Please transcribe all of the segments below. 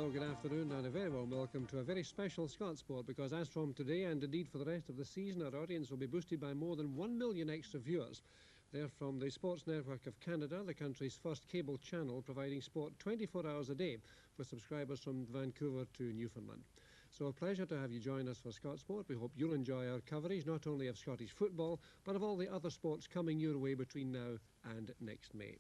Hello, good afternoon, and a very warm welcome to a very special Scott Sport, because as from today, and indeed for the rest of the season, our audience will be boosted by more than 1 million extra viewers. They're from the Sports Network of Canada, the country's first cable channel, providing sport 24 hours a day with subscribers from Vancouver to Newfoundland. So a pleasure to have you join us for Scott Sport. We hope you'll enjoy our coverage, not only of Scottish football, but of all the other sports coming your way between now and next May.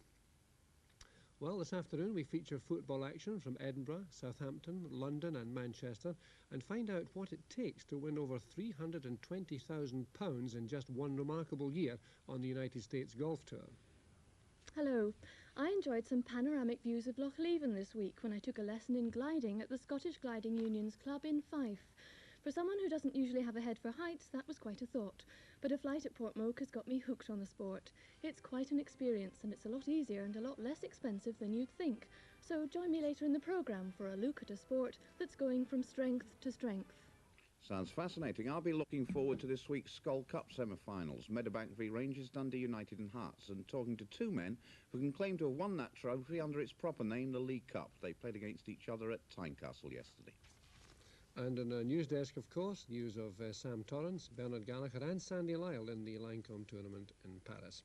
Well, this afternoon we feature football action from Edinburgh, Southampton, London and Manchester, and find out what it takes to win over £320,000 in just one remarkable year on the United States Golf Tour. Hello. I enjoyed some panoramic views of Loch Leven this week when I took a lesson in gliding at the Scottish Gliding Union's club in Fife. For someone who doesn't usually have a head for heights, that was quite a thought. But a flight at Portmoak has got me hooked on the sport. It's quite an experience, and it's a lot easier and a lot less expensive than you'd think. So join me later in the programme for a look at a sport that's going from strength to strength. Sounds fascinating. I'll be looking forward to this week's Skull Cup semi-finals, Meadowbank v Rangers, Dundee United and Hearts, and talking to two men who can claim to have won that trophy under its proper name, the League Cup. They played against each other at Tynecastle yesterday. And on our news desk, of course, news of Sam Torrance, Bernard Gallagher and Sandy Lyle in the Lancôme tournament in Paris.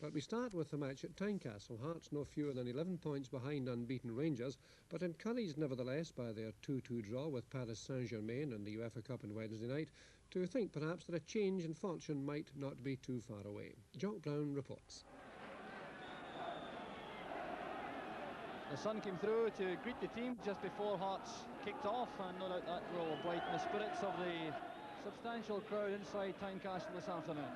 But we start with the match at Tynecastle. Hearts no fewer than 11 points behind unbeaten Rangers, but encouraged nevertheless by their 2-2 draw with Paris Saint-Germain in the UEFA Cup on Wednesday night, to think perhaps that a change in fortune might not be too far away. Jock Brown reports. The sun came through to greet the team just before Hearts kicked off, and no doubt that will brighten the spirits of the substantial crowd inside Tynecastle this afternoon.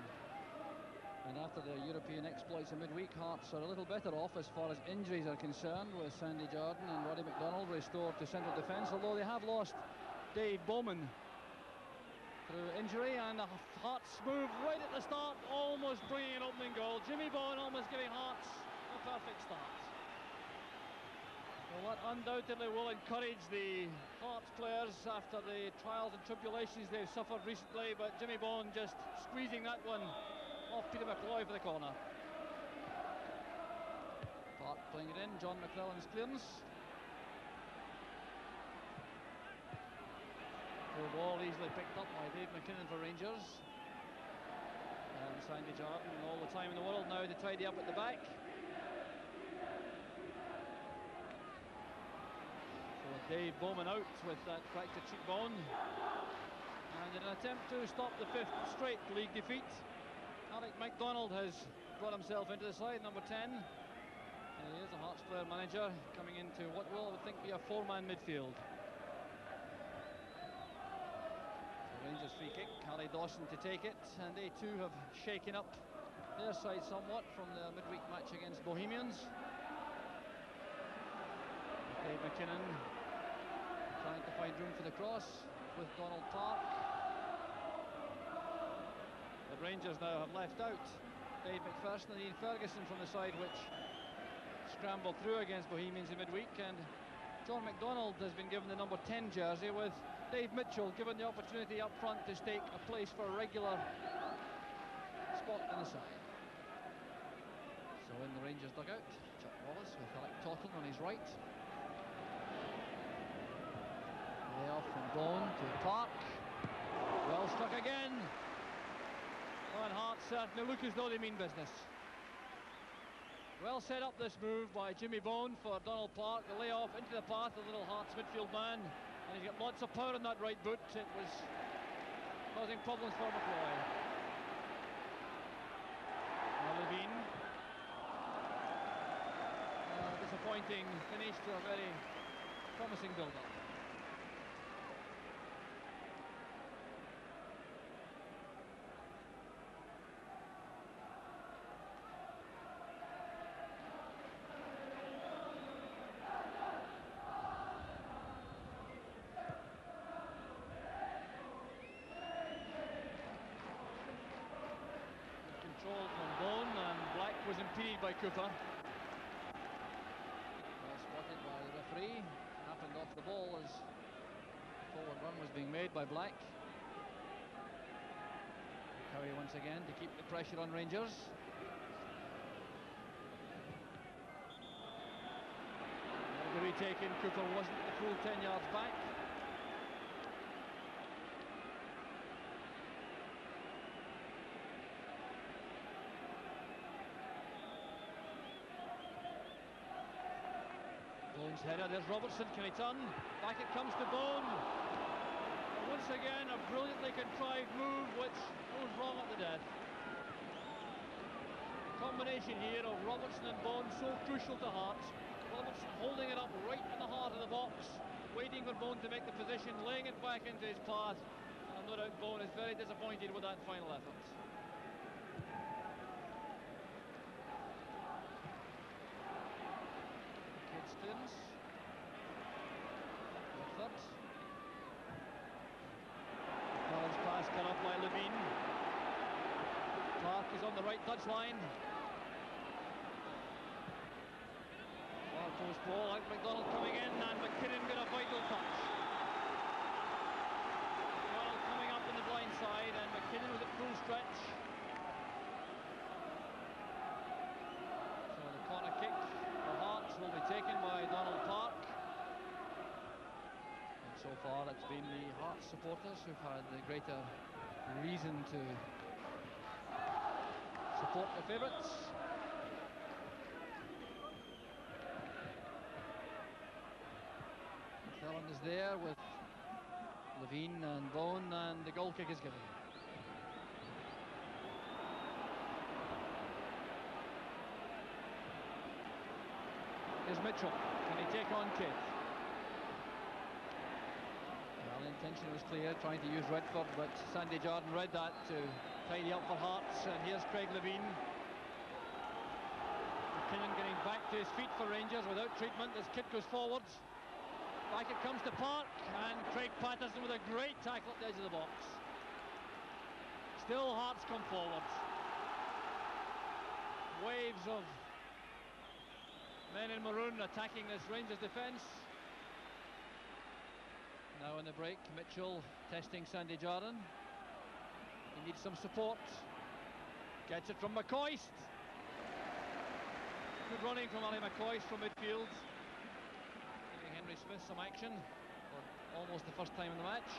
And after the European exploits of midweek, Hearts are a little better off as far as injuries are concerned, with Sandy Jardine and Roddy McDonald restored to central defence, although they have lost Dave Bowman through injury, and the Hearts move right at the start, almost bringing an opening goal. Jimmy Bowen almost giving Hearts a perfect start. Well, that undoubtedly will encourage the Hearts players after the trials and tribulations they've suffered recently, but Jimmy Bowen just squeezing that one off Peter McCloy for the corner. Park playing it in, John McClellan's clearance. Full ball easily picked up by Dave McKinnon for Rangers. And Sandy Jardine all the time in the world now to tidy up at the back. Dave Bowman out with that fractured cheekbone, and in an attempt to stop the fifth straight league defeat, Alec MacDonald has brought himself into the side, number 10. And he is a Hearts player manager coming into what will, I would think, be a four-man midfield. So Rangers free kick, Harry Dawson to take it, and they too have shaken up their side somewhat from the midweek match against Bohemians. Dave McKinnon trying to find room for the cross with Donald Park. The Rangers now have left out Dave McPherson and Ian Ferguson from the side, which scrambled through against Bohemians in midweek, and John McDonald has been given the number 10 jersey, with Dave Mitchell given the opportunity up front to stake a place for a regular spot in the side. So in the Rangers dugout, Chuck Wallace with Alec Totten on his right. Way off from Bone to Park. Well struck again. Oh, and Hearts certainly look as though they mean business. Well set up this move by Jimmy Bone for Donald Park. The layoff into the path of the little Hearts midfield man. And he's got lots of power in that right boot. It was causing problems for McCloy. Now Levine. Disappointing finish to a very promising build-up. Control from Bone, and Black was impeded by Cooper. Well spotted by the referee. Happened off the ball as forward run was being made by Black. Curry once again to keep the pressure on Rangers. taken. Cooper wasn't the full 10 yards back. Bone's header, there's Robertson, can he turn? Back it comes to Bone. Once again, a brilliantly contrived move which goes wrong at the death. Combination here of Robertson and Bone, so crucial to Hearts. Robertson holding it up right in the heart of the box, waiting for Bone to make the position, laying it back into his path. And no doubt Bone is very disappointed with that final effort. Kidston's. Third. Collins pass cut off by Levine. Clark is on the right touchline. Far post ball, out McDonald coming in, and McKinnon got a vital touch. McDonald coming up on the blind side, and McKinnon was at full stretch. So the corner kick for Hearts will be taken by Donald Park. So far it's been the Hearts supporters who've had the greater reason to support their favourites. McClellan is there with Levine and Bone, and the goal kick is given. Here's Mitchell. Can he take on Kidd? Well, the intention was clear, trying to use Redford, but Sandy Jardine read that to tidy up for Hearts. And here's Craig Levine. McKinnon getting back to his feet for Rangers without treatment as Kidd goes forwards. Back it comes to Park, and Craig Patterson with a great tackle at the edge of the box. Still Hearts come forwards. Waves of men in maroon attacking this Rangers defence. Now in the break, Mitchell testing Sandy Jardine. He needs some support. Gets it from McCoist. Good running from Ali McCoist from midfield. Giving Henry Smith some action for almost the first time in the match.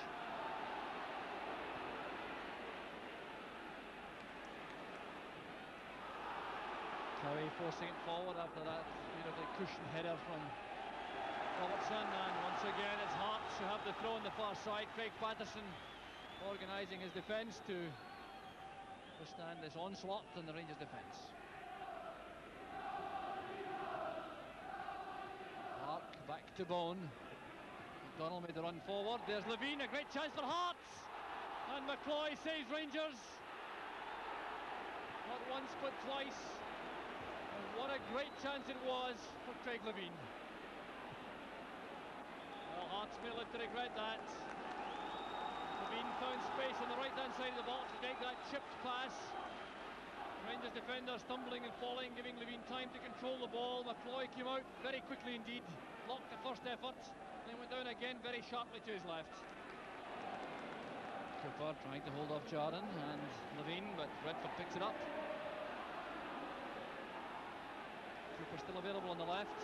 Cowie forcing it forward after that beautifully cushioned header from Robertson, and once again it's Hearts who have the throw on the far side. Craig Patterson organising his defence to withstand this onslaught in the Rangers defence. Park back to Bone. McDonald made the run forward. There's Levine, a great chance for Hearts, and McCloy saves Rangers. Not once but twice. And what a great chance it was for Craig Levine. Well, Hearts may live to regret that. Levine found space on the right-hand side of the box to take that chipped pass. Rangers defender stumbling and falling, giving Levine time to control the ball. McCloy came out very quickly indeed, blocked the first effort, then went down again very sharply to his left. Cooper trying to hold off Jardine and Levine, but Redford picks it up. Cooper still available on the left.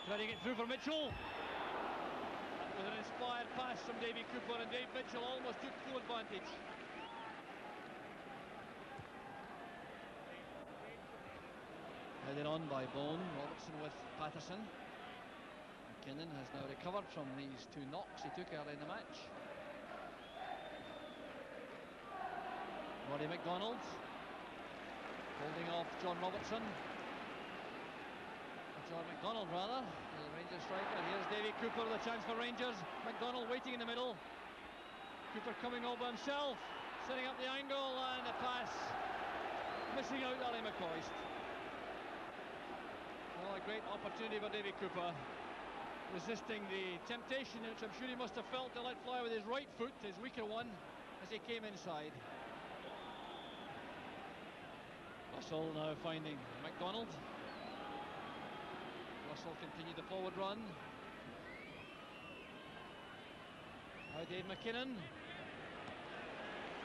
Threading it through for Mitchell. With an inspired pass from Davy Cooper, and Dave Mitchell almost took full advantage. Headed on by Bone, Robertson with Patterson. McKinnon has now recovered from these two knocks he took early in the match. Roddy McDonald holding off John Robertson. John McDonald rather, the Rangers striker. Here's Davy Cooper with a chance for Rangers. McDonald waiting in the middle. Cooper coming over himself, setting up the angle, and a pass missing out Ali McCoist. Well, a great opportunity for Davy Cooper, resisting the temptation, which I'm sure he must have felt, to let fly with his right foot, his weaker one, as he came inside. Russell now finding McDonald. Russell continued the forward run. Now Dave McKinnon.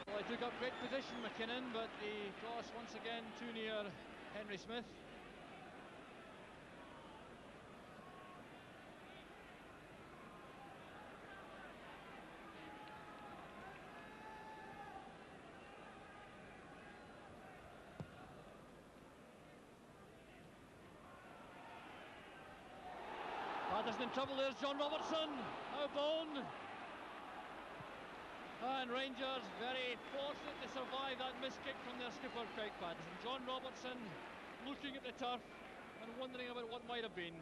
Well, he took up great position, McKinnon, but the cross once again too near Henry Smith. Patterson in trouble. There's John Robertson. Now Bone. And Rangers very fortunate to survive that missed kick from their skipper Craig Patterson. John Robertson looking at the turf and wondering about what might have been.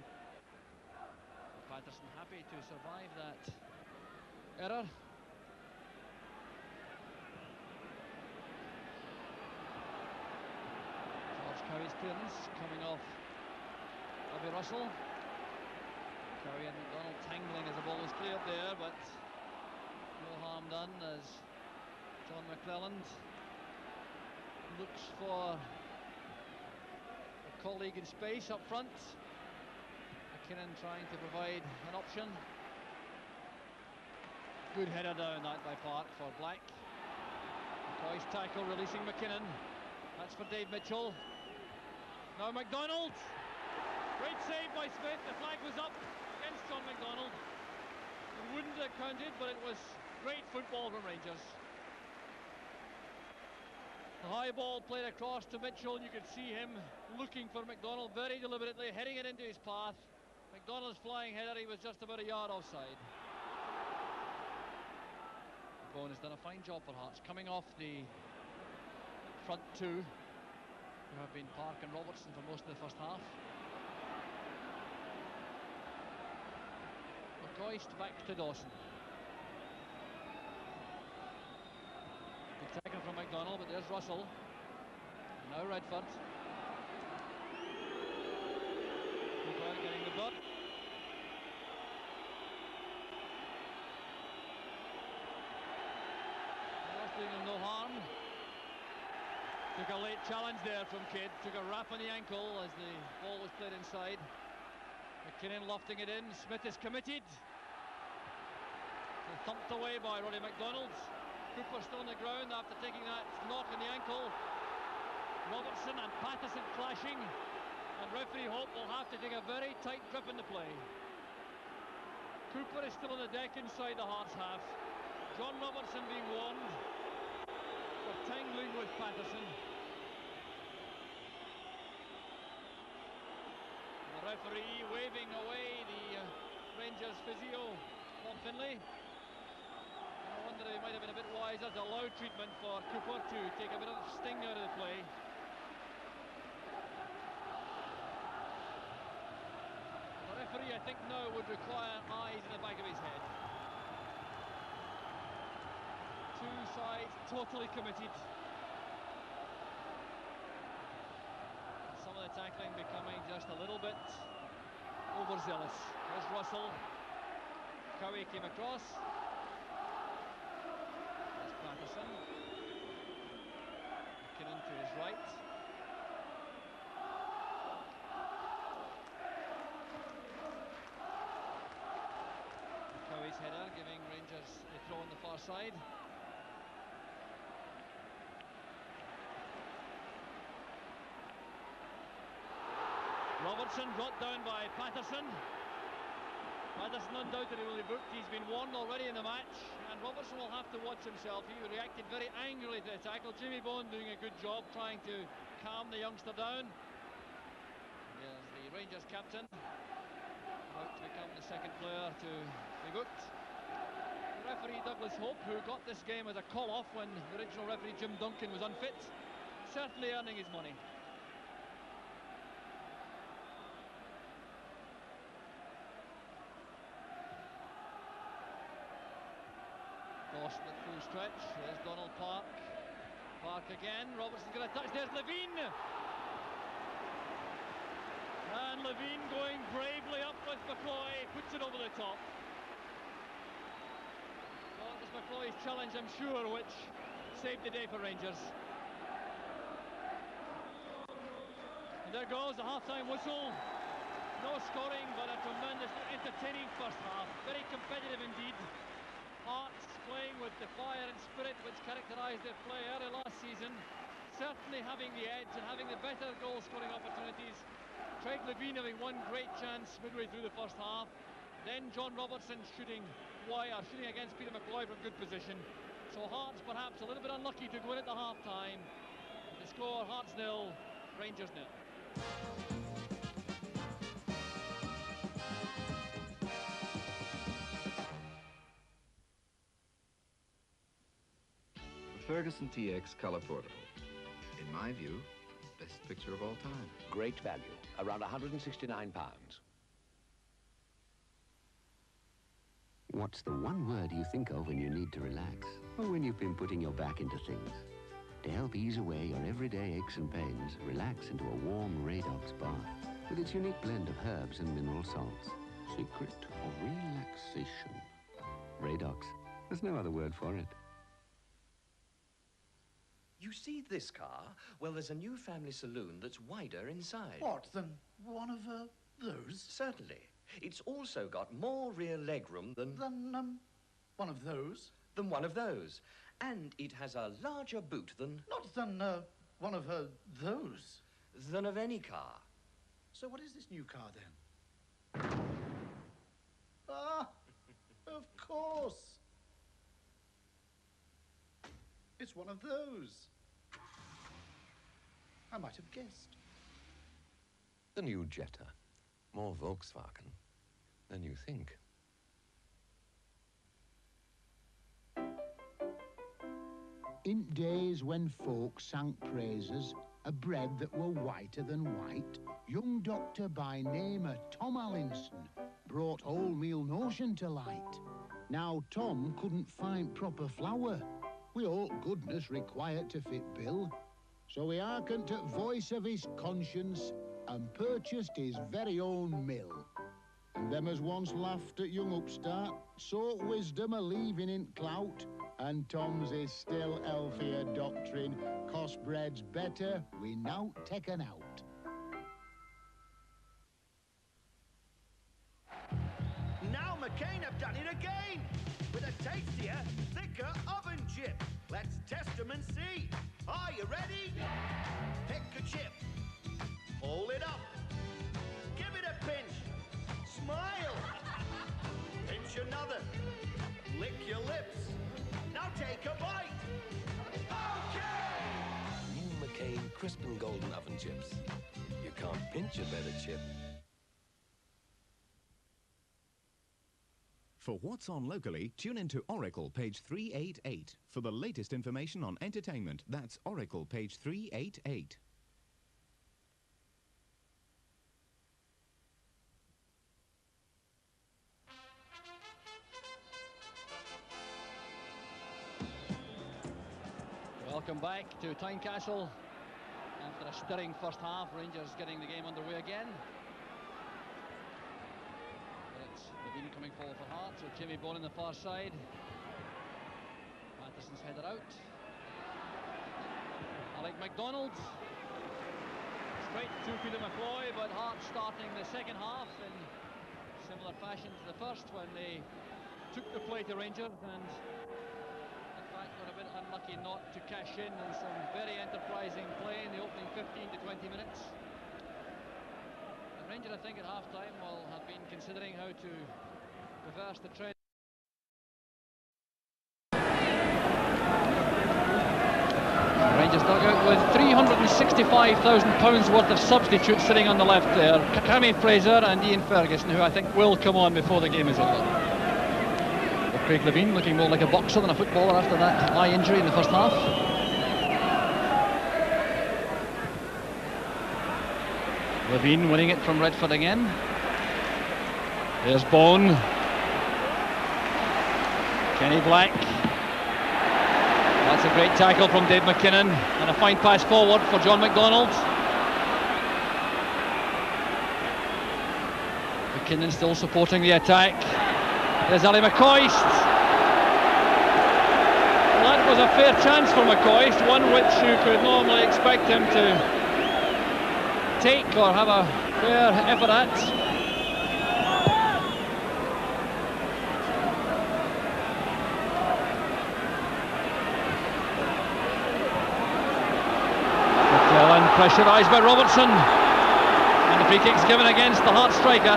Patterson happy to survive that error. George Cowy's clearance coming off Bobby Russell. Cowy and McDonald tangling as the ball was cleared there, but no harm done as John McClelland looks for a colleague in space up front. McKinnon trying to provide an option. Good header down that by Park for Black. McCoy's tackle releasing McKinnon. That's for Dave Mitchell. Now McDonald. Great save by Smith. The flag was up against John McDonald. It wouldn't have counted, but it was great football from Rangers. The high ball played across to Mitchell. You could see him looking for McDonald very deliberately, heading it into his path. McDonald's flying header, he was just about a yard offside. Bone has done a fine job for Hearts, coming off the front two, who have been Park and Robertson for most of the first half. McCoist back to Dawson. Good tackle from McDonald, but there's Russell. Now Redford. Cooper getting the blood. Doing him no harm. Took a late challenge there from Kidd. Took a rap on the ankle as the ball was played inside. McKinnon lofting it in. Smith is committed. Thumped away by Roddy McDonald. Cooper still on the ground after taking that knock on the ankle. Robertson and Patterson clashing, and referee Hope will have to take a very tight grip in the play. Cooper is still on the deck inside the Hearts half. John Robertson being warned for tangling with Patterson. The referee waving away the Rangers physio, Bob Finlay. I wonder if he might have been a bit wiser to allow treatment for Cooper to take a bit of sting out of the play. The referee, I think, now would require eyes in the back of his head. Two sides totally committed. Some of the tackling becoming just a little bit overzealous. There's Russell. Cowy came across. There's Patterson. McKinnon to his right. Cowy's header giving Rangers a throw on the far side. Robertson brought down by Patterson. Patterson undoubtedly will be booked. He's been warned already in the match, and Robertson will have to watch himself. He reacted very angrily to the tackle. Jimmy Bone doing a good job trying to calm the youngster down. There's the Rangers captain, about to become the second player to be booked. The referee Douglas Hope, who got this game as a call-off when the original referee Jim Duncan was unfit, certainly earning his money. Dawson at full stretch. There's Donald Park. Park again. Robertson's going to touch. There's Levine. And Levine going bravely up with McCloy. Puts it over the top. Well, it was McCloy's challenge, I'm sure, which saved the day for Rangers. And there goes the half-time whistle. No scoring, but a tremendous, entertaining first half. Very competitive indeed. Hearts playing with the fire and spirit which characterised their play early last season, certainly having the edge and having the better goal scoring opportunities. Craig Levine having one great chance midway through the first half, then John Robertson shooting against Peter McCloy from good position. So Hearts perhaps a little bit unlucky to go in at the half time. The score, Hearts 0, Rangers 0. Ferguson TX Color Portable. In my view, best picture of all time. Great value, around £169. What's the one word you think of when you need to relax, or when you've been putting your back into things? To help ease away your everyday aches and pains, relax into a warm Radox bath with its unique blend of herbs and mineral salts. Secret of relaxation. Radox. There's no other word for it. You see this car? Well, there's a new family saloon that's wider inside. What, than one of those? Certainly. It's also got more rear legroom than One of those? Than one of those. And it has a larger boot than... Not than one of those? Than of any car. So what is this new car, then? Ah, of course. It's one of those. I might have guessed. The new Jetta. More Volkswagen than you think. In days when folk sang praises of bread that were whiter than white, young doctor by name Tom Allinson brought wholemeal notion to light. Now Tom couldn't find proper flour, with all goodness required to fit bill, so he hearkened to voice of his conscience and purchased his very own mill. And them as once laughed at young upstart sought wisdom a leaving in clout, and Tom's is still healthier doctrine, cost bread's better, we now taken out. Now McCain have done it again, with a tastier, thicker oven chip. Let's test them and see. Are you ready? Pick a chip. Hold it up. Give it a pinch. Smile. Pinch another. Lick your lips. Now take a bite. Okay! New McCain crisp and golden oven chips. You can't pinch a better chip. For what's on locally, tune into Oracle, page 388. For the latest information on entertainment, that's Oracle, page 388. Welcome back to Tynecastle. After a stirring first half, Rangers getting the game underway again. Levine coming forward for Hearts, so Jimmy Bone on the far side. Matheson's headed out. Alec MacDonald. Straight to Peter McCloy, but Hearts starting the second half in similar fashion to the first when they took the play to Rangers and in fact were a bit unlucky not to cash in on some very enterprising play in the opening 15 to 20 minutes. Rangers, I think, at half-time will have been considering how to reverse the trend. Rangers dugout with £365,000 worth of substitutes sitting on the left there. Cammy Fraser and Ian Ferguson, who I think will come on before the game is over. But Craig Levein looking more like a boxer than a footballer after that eye injury in the first half. Levein winning it from Redford again. There's Bone. Kenny Black. That's a great tackle from Dave McKinnon. And a fine pass forward for John McDonald. McKinnon still supporting the attack. There's Ali McCoist. Well, that was a fair chance for McCoist, one which you could normally expect him to take or have a fair effort at. McClellan pressurised by Robertson, and the free kick's given against the Hearts striker.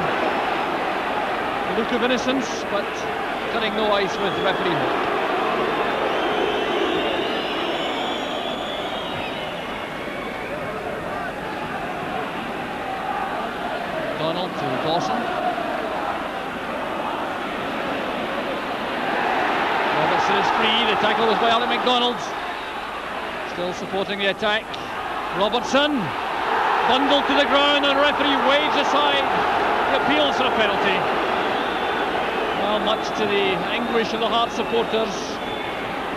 A look of innocence, but cutting no ice with referee Hope. Donald to Dawson. Robertson is free. The tackle was by Alec MacDonald. Still supporting the attack. Robertson bundled to the ground and referee waves aside. He appeals for a penalty. Well, much to the anguish of the Hearts supporters.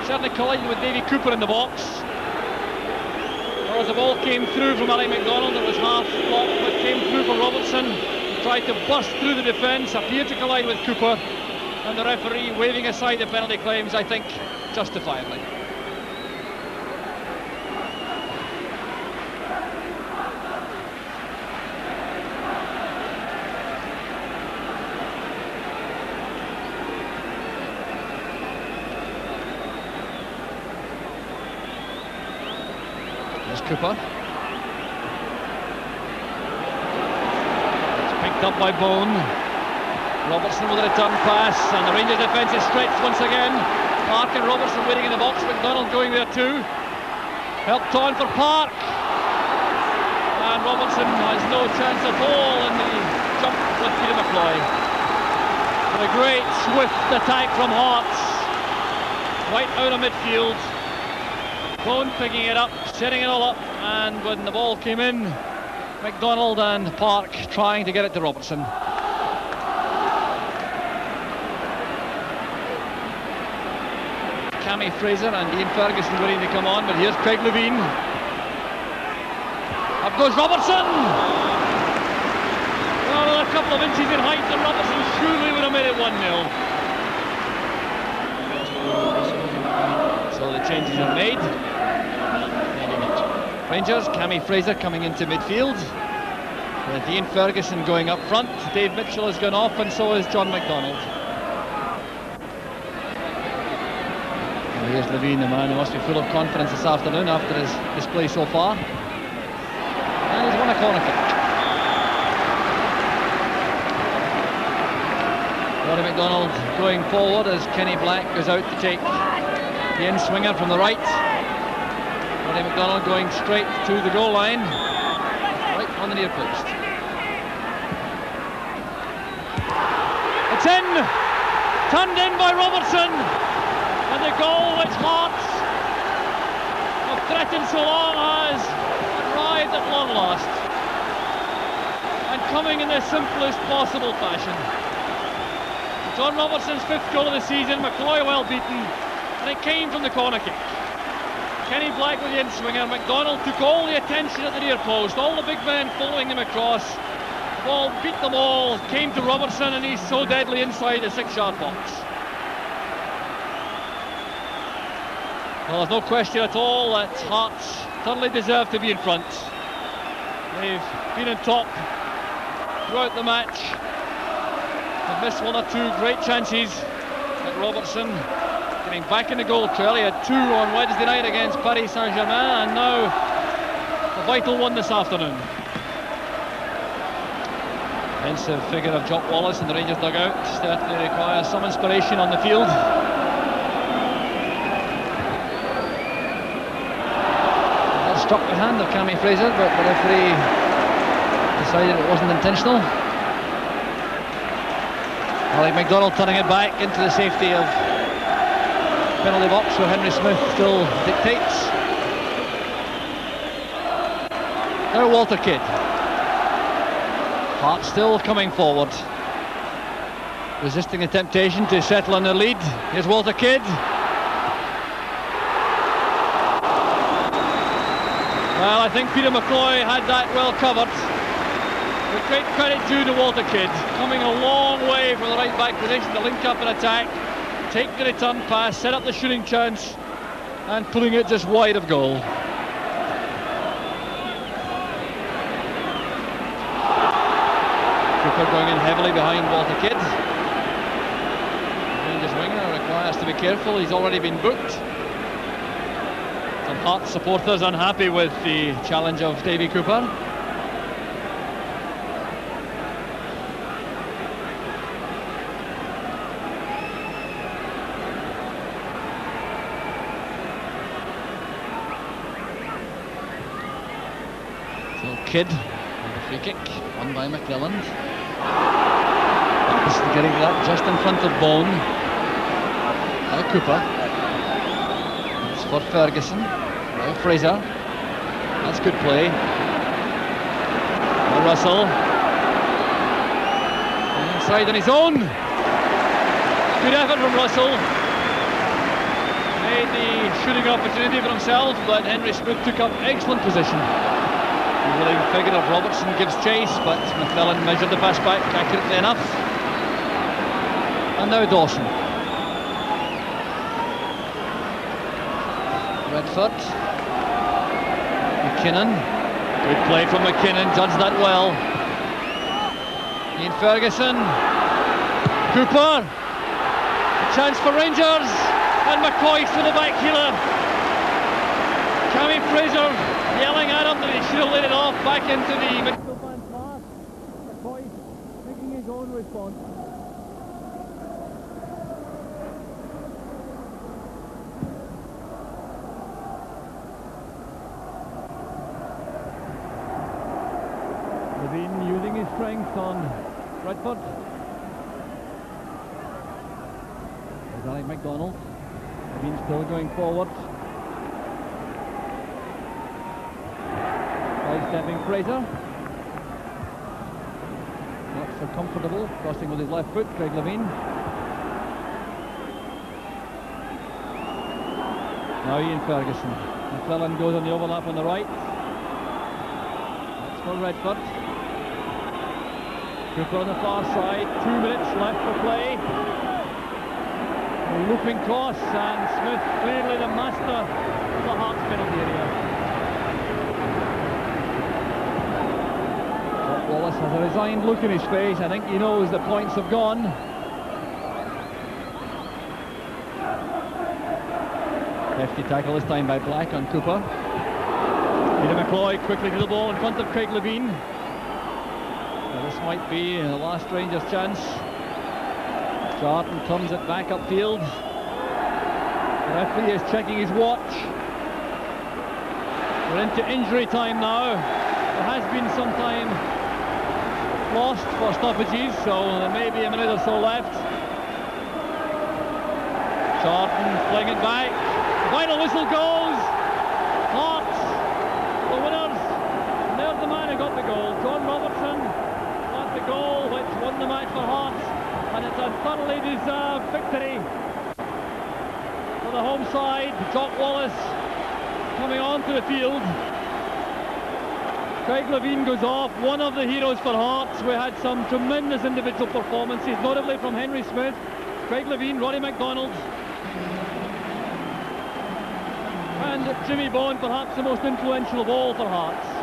Certainly collided with Davy Cooper in the box. Well, as the ball came through from Alec MacDonald, it was half blocked, but came through for Robertson. He tried to bust through the defence, appeared to collide with Cooper, and the referee waving aside the penalty claims, I think, justifiably. Cooper. It's picked up by Bone. Robertson with a return pass, and the Rangers defence is stretched once again. Park and Robertson waiting in the box. MacDonald going there too. Helped on for Park. And Robertson has no chance at all in the jump with Peter McCloy. But a great swift attack from Hearts. Right out of midfield. Bone picking it up, setting it all up, and when the ball came in, MacDonald and Park trying to get it to Robertson. Cammy Fraser and Ian Ferguson waiting to come on, but here's Craig Levein. Up goes Robertson! Well, a couple of inches in height, and Robertson surely would have made it 1-0. So the changes are made. Rangers, Cammy Fraser coming into midfield. With Ian Ferguson going up front. Dave Mitchell has gone off, and so has John MacDonald. Well, here's Levein, the man who must be full of confidence this afternoon after his display so far. And he's won a corner kick. Roddy MacDonald going forward as Kenny Black goes out to take the in-swinger from the right. Roddy MacDonald going straight to the goal line, right on the near post. It's in! Turned in by Robertson! And the goal which Hearts have threatened so long has arrived at long last. And coming in the simplest possible fashion. John Robertson's 5th goal of the season, McCloy well beaten, and it came from the corner kick. Kenny Black with the in-swinger. MacDonald took all the attention at the near post, all the big men following him across. The ball beat them all, came to Robertson, and he's so deadly inside the 6-yard box. Well, there's no question at all that Hearts thoroughly deserve to be in front. They've been on top throughout the match. They've missed 1 or 2 great chances, but Robertson getting back in the goal trail. He had 2 on Wednesday night against Paris Saint-Germain, and now a vital one this afternoon. Defensive figure of Jock Wallace in the Rangers dugout certainly requires some inspiration on the field. That struck the hand of Cammy Fraser, but the referee decided it wasn't intentional. Alec MacDonald turning it back into the safety of penalty box where Henry Smith still dictates. Now Walter Kidd. Hearts still coming forward, resisting the temptation to settle on their lead. Here's Walter Kidd. Well, I think Peter McCloy had that well covered. With great credit due to Walter Kidd, coming a long way from the right back position to link up and attack, take the return pass, set up the shooting chance, and putting it just wide of goal. Cooper going in heavily behind Walter Kidd. Rangers winger requires to be careful, he's already been booked. Some Hearts supporters unhappy with the challenge of Davy Cooper. Kidd, and the free kick, won by McClelland. Getting that just in front of Bone. By Cooper. It's for Ferguson. Fraser. That's good play. Russell. Inside on his own. Good effort from Russell. Made the shooting opportunity for himself, but Henry Smith took up excellent position. The willing figure of Robertson gives chase, but McMillan measured the pass back accurately enough. And now Dawson. Redford. McKinnon. Good play from McKinnon, judged that well. Ian Ferguson. Cooper. A chance for Rangers. And McCoy for the back heeler. Cammy Fraser yelling at him that he should have laid it off back into the midfield man's pass. McCoy making his own response. Levine using his strength on Redford. There's Alec MacDonald. Levine still going forward. Stepping Fraser. Not so comfortable, crossing with his left foot, Craig Levine. Now Ian Ferguson. McClellan goes on the overlap on the right. That's for Redford. Cooper on the far side, 2 minutes left for play. A looping cross, and Smith clearly the master of the Hearts penalty area. Wallace has a resigned look in his face. I think he knows the points have gone. Hefty tackle this time by Black on Cooper. Peter McCloy quickly to the ball in front of Craig Levine. Now this might be the last Rangers chance. Charlton turns it back upfield. The referee is checking his watch. We're into injury time now. There has been some time lost for stoppages, so there may be a minute or so left. Charlton playing it back. The final whistle goes. Hearts, the winners. And there's the man who got the goal. John Robertson got the goal which won the match for Hearts, and it's a thoroughly deserved victory for the home side. Jock Wallace coming onto the field. Craig Levine goes off, one of the heroes for Hearts. We had some tremendous individual performances, notably from Henry Smith, Craig Levine, Roddy MacDonald, and Jimmy Bond, perhaps the most influential of all for Hearts.